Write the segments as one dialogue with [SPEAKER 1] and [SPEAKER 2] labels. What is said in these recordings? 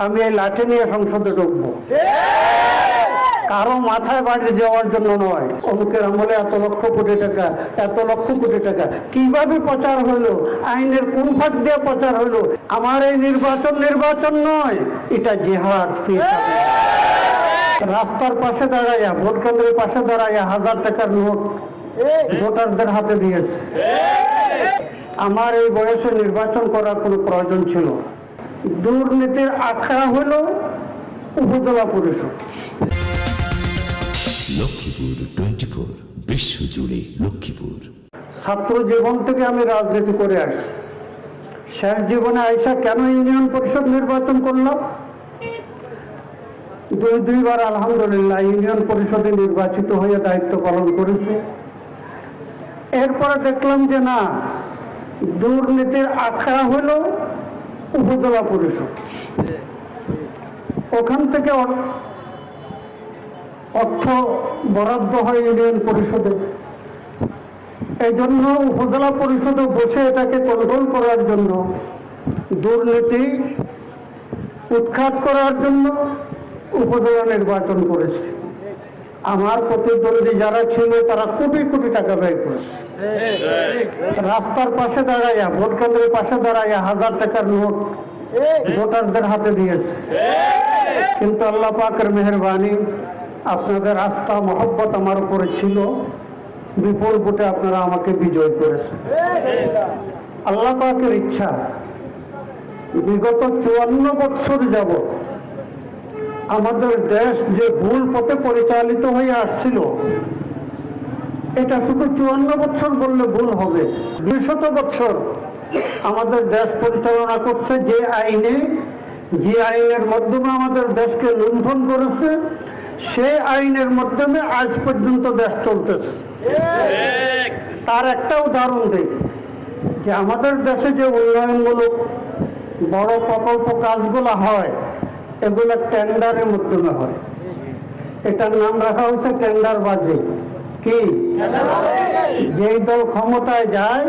[SPEAKER 1] আমি এই লাঠি নিয়ে সংসদে ঢুকবো, কারো মাথায় বাড়ি যাওয়ার জন্য নয়। অমুকের আমলে এত লক্ষ কোটি টাকা, এত লক্ষ কোটি টাকা কিভাবে প্রচার হলো, আইনের কোন ফাঁক দিয়ে প্রচার হলো। আমার এই নির্বাচন নয়, এটা জিহাদ ফি সাবিলিল্লাহ। রাস্তার পাশে দাঁড়াইয়া, ভোট কেন্দ্রের পাশে দাঁড়াইয়া 1000 টাকার নোট ভোটারদের হাতে দিয়েছে। আমার এই বয়সে নির্বাচন করার কোনো প্রয়োজন ছিল? দুর্নীতির আখড়া হলো উপজেলা পরিষদ।
[SPEAKER 2] লক্ষ্মীপুর 24 বিশ্বজুড়ে লক্ষ্মীপুর।
[SPEAKER 1] ছাত্র জীবন থেকে আমি রাজনীতি করে আসছি। শেষ জীবনে আইসা কেন ইউনিয়ন পরিষদ নির্বাচন করলাম? দুইবার আলহামদুলিল্লাহ ইউনিয়ন পরিষদে নির্বাচিত হয়ে দায়িত্ব পালন করেছে। এরপরে দেখলাম যে না, দুর্নীতির আখড়া হলো উপজেলা পরিষদ। ওখান থেকে অর্থ বরাদ্দ হয় ইউনিয়ন পরিষদে। এই জন্য উপজেলা পরিষদে বসে এটাকে কন্ট্রোল করার জন্য, দুর্নীতি উৎখাত করার জন্য উপজেলা নির্বাচন করেছে। আমার প্রতিদ্বন্দ্বী যারা ছিল তারা কোটি কোটি টাকা ব্যয় করেছে। রাস্তার পাশে দাঁড়াইয়া, ভোট কেন্দ্রের পাশে দাঁড়াইয়া 1000 টাকার নোট ভোটারদের হাতে দিয়েছে। কিন্তু আল্লাহ পাকের মেহেরবানি, আপনাদের আস্থা মহব্বত আমার উপরে ছিল, বিপুল ভোটে আপনারা আমাকে বিজয় করেছেন। আল্লাহ পাকের ইচ্ছা, বিগত 54 বছর যাবত আমাদের দেশ যে ভুল পথে পরিচালিত হয়ে আসছিল, এটা শুধু 54 বছর বললে ভুল হবে। 200 বছর আমাদের দেশ পরিচালনা করছে যে আইনের মাধ্যমে আমাদের দেশকে লুণ্ঠন করেছে, সেই আইনের মাধ্যমে আজ পর্যন্ত দেশ চলতেছে। তার একটা উদাহরণ দেই, যে আমাদের দেশে যে উন্নয়নমূলক বড় প্রকল্প কাজগুলো হয়, এগুলো টেন্ডারের মাধ্যমে হয়। এটার নাম রাখা হয়েছে টেন্ডারবাজি। কি? যেই দল ক্ষমতায় যায়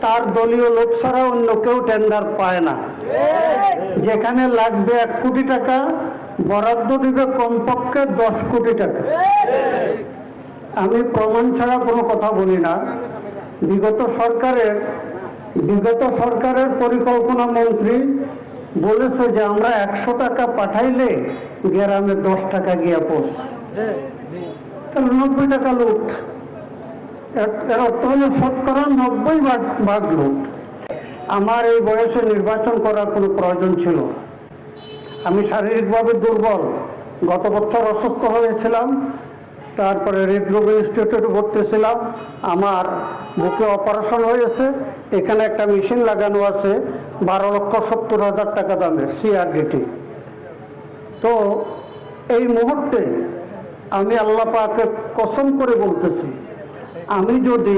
[SPEAKER 1] তার দলীয় লোক ছাড়া অন্য কেউ টেন্ডার পায় না। যেখানে লাগবে 1 কোটি টাকা, বরাদ্দ দিবে কমপক্ষে 10 কোটি টাকা। আমি প্রমাণ ছাড়া কোনো কথা বলি না। বিগত সরকারের পরিকল্পনা মন্ত্রী বলেছে যে আমরা 100 টাকা পাঠাইলে গ্রামে 10 টাকা গিয়া পৌঁছে। তাহলে 90 টাকা লুট। এর অর্থ হলো শতকরা 90% লুট। আমার এই বয়সে নির্বাচন করার কোনো প্রয়োজন ছিল? আমি শারীরিকভাবে দুর্বল, গত বছর অসুস্থ হয়েছিলাম, তারপরে হৃদরোগ ইনস্টিটিউটে ভর্তি ছিলাম। আমার বুকে অপারেশন হয়েছে, এখানে একটা মেশিন লাগানো আছে 12,70,000 টাকা দামের, CRDT। তো এই মুহূর্তে আমি আল্লাহ পাকের কসম করে বলতেছি, আমি যদি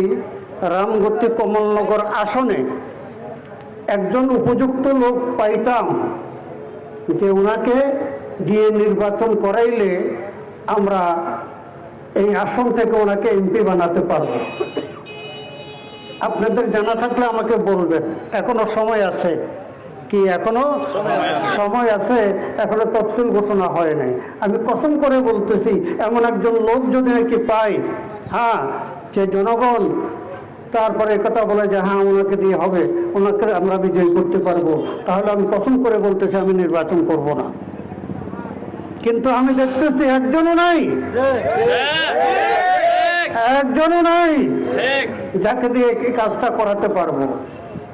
[SPEAKER 1] রামগতি কমলনগর আসনে একজন উপযুক্ত লোক পাইতাম, যে ওনাকে দিয়ে নির্বাচন করাইলে আমরা এই আসন থেকে ওনাকে এমপি বানাতে পারবো। আপনাদের জানা থাকলে আমাকে বলবেন। এখনো সময় আছে। কি এখনো সময় আছে? এখনো তফসিল ঘোষণা হয় নাই। আমি কসম করে বলতেছি, এমন একজন লোক যদি নাকি পাই, হ্যাঁ, যে জনগণ তারপরে কথা বলে যে হ্যাঁ ওনাকে দিয়ে হবে, ওনাকে আমরা বিজয়ী করতে পারবো, তাহলে আমি কসম করে বলতেছি আমি নির্বাচন করব না। কিন্তু আমি দেখতেছি একজনও নাই, যাকে দিয়ে কি কাজটা করাতে পারবো।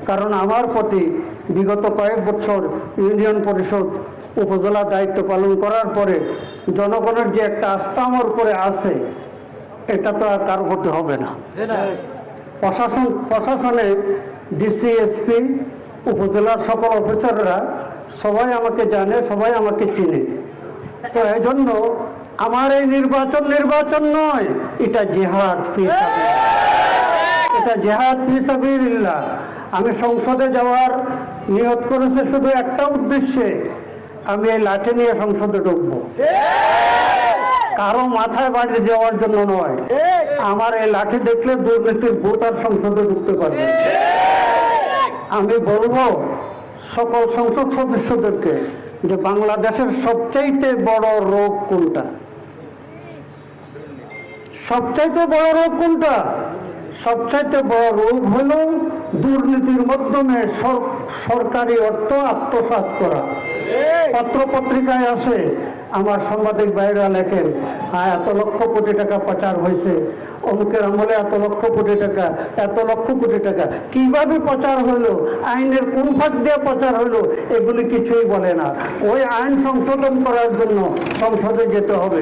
[SPEAKER 1] কারণ আমার প্রতি বিগত কয়েক বছর ইউনিয়ন পরিষদ, উপজেলা দায়িত্ব পালন করার পরে জনগণের যে একটা আস্থা আমার উপরে আছে, এটা তো আর কারো প্রতি হবে না। প্রশাসনে ডিসি, এসপি, উপজেলার সকল অফিসাররা সবাই আমাকে জানে, সবাই আমাকে চিনে। তো এই জন্য আমার এই নির্বাচন নয়, এটা জিহাদ ফি সাবিলিল্লাহ। এটা জিহাদ ফি সাবিলিল্লাহ। আমি সংসদে যাওয়ার নিয়ত করেছি শুধু একটা উদ্দেশ্যে, আমি এই লাঠি নিয়ে সংসদে ঢুকবো, কারো মাথায় বাড়ি যাওয়ার জন্য নয়। আমার এই লাঠি দেখলে দুর্নীতির ভূত আর সংসদে ঢুকতে পারবে। আমি বলবো সকল সংসদ সদস্যদেরকে যে বাংলাদেশের সবচাইতে বড় রোগ কোনটা? সবচাইতে বড় রোগ কোনটা? সবচাইতে বড় রোগ হলো দুর্নীতির মাধ্যমে সরকারি অর্থ আত্মসাৎ করা। পত্র পত্রিকায় আছে, আমার সাংবাদিক ভাইরা লেখেন, এত লক্ষ কোটি টাকা পাচার হয়েছে, অমুকের আমলে এত লক্ষ কোটি টাকা, এত লক্ষ কোটি টাকা। কিভাবে পাচার হলো, আইনের কোন ফাঁক দিয়ে পাচার হলো, এগুলি কিছুই বলে না। ওই আইন সংশোধন করার জন্য সংসদে যেতে হবে।